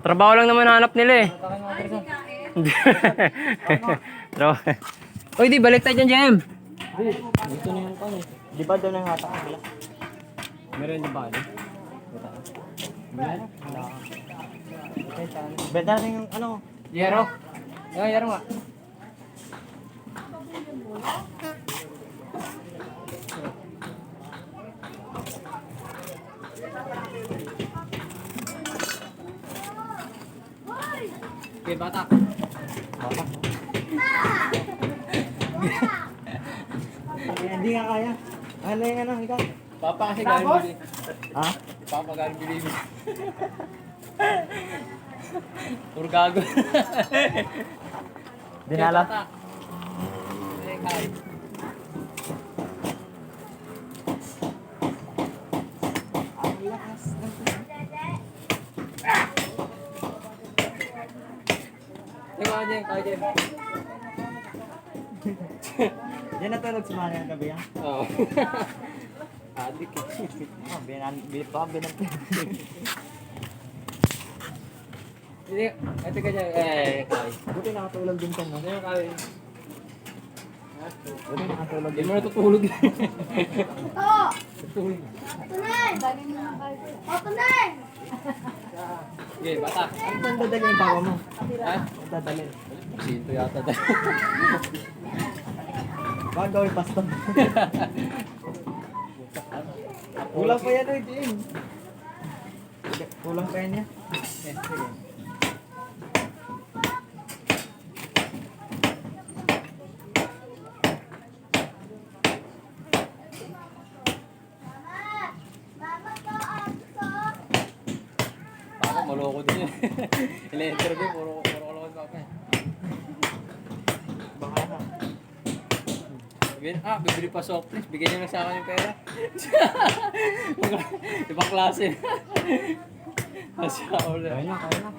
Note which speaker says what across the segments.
Speaker 1: Trabaho lang naman hanap nila eh. Uy, di balik tayo dyan, Jem.
Speaker 2: Dito na yung kami. Di ba doon ang hatak ang bila?
Speaker 1: Meron di ba?
Speaker 2: Benta natin yung ano.
Speaker 1: Yero. Yero nga. Okay, bata.
Speaker 2: Bata. Hindi nga kaya. Ano yung ano, ikaw?
Speaker 1: Papa kasi galing bili.
Speaker 2: Ha?
Speaker 1: Papa galing bili. Puro gago.
Speaker 2: Dinala?
Speaker 1: Okay, bata. Okay, kahit. Tingnan mo, Jem. Kaya, Jem.
Speaker 2: Yan natulog si Manny ang gabi yan.
Speaker 1: Oo. Adik eh.
Speaker 2: Oh, binan.
Speaker 1: Hindi, ito ka dyan. Kaya.
Speaker 2: Buti nakatulog din ka, no?
Speaker 1: Ano yung kaya?
Speaker 2: Buti nakatulog
Speaker 1: Hindi
Speaker 2: din.
Speaker 1: mo natutulog.
Speaker 3: Oo!
Speaker 1: Tutulog.
Speaker 3: Tunay! Tunay!
Speaker 1: Okay, bata.
Speaker 2: Ano saan dadali yung papa mo?
Speaker 1: Ha?
Speaker 2: Saan dadali?
Speaker 1: Sinto yata dahil.
Speaker 2: Baka gawin pasto. Kulang pa yan eh, Jim. Kulang pa yan yan.
Speaker 1: Ako, maloko din yun. Ile-interview, puro kalokon pa ako.
Speaker 2: Baka na.
Speaker 1: Bibili pa soft drinks. Bigyan niyo lang sa akin yung pera. Ibang klase. Asya ulit.
Speaker 2: Kaya na.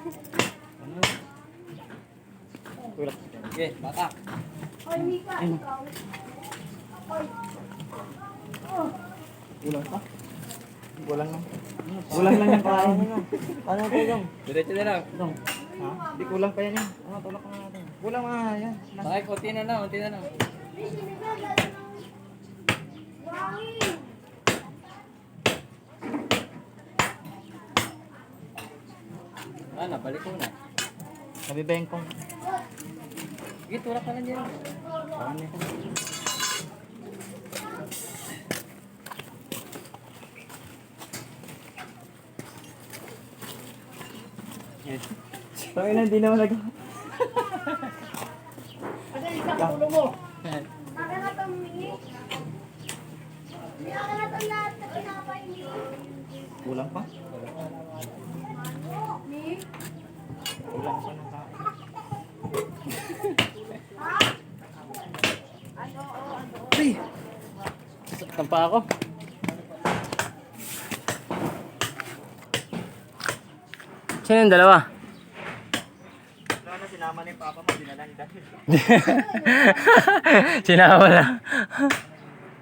Speaker 1: Tulak. Okay, bata.
Speaker 3: Hoy, Mika, ikaw. Hoy.
Speaker 2: Kulang pa? Kulang lang. Kulang lang yung kain. Ano ito yung?
Speaker 1: Diretso na lang.
Speaker 2: Ha? Hindi kulang pa yan yan. Ano, tulak na natin. Kulang nga yan.
Speaker 1: Bakit, konti na lang, konti na lang.
Speaker 3: Wangin!
Speaker 1: Balik ko na.
Speaker 2: Nabibengkong.
Speaker 1: Sige, tulak ka lang dyan.
Speaker 2: Parang nito. Tangin na, hindi naman nag...
Speaker 3: Baka na itong mini. Baka na itong lahat na pinapay ni.
Speaker 2: Kulang pa?
Speaker 3: Ni?
Speaker 2: Kulang pa ng kain.
Speaker 3: Ha? Ano?
Speaker 1: Ay! Saktan pa ako. Sino yung dalawa?
Speaker 2: Wala na, sinama ni Papa mo, dinala ni Dad.
Speaker 1: Sinama na.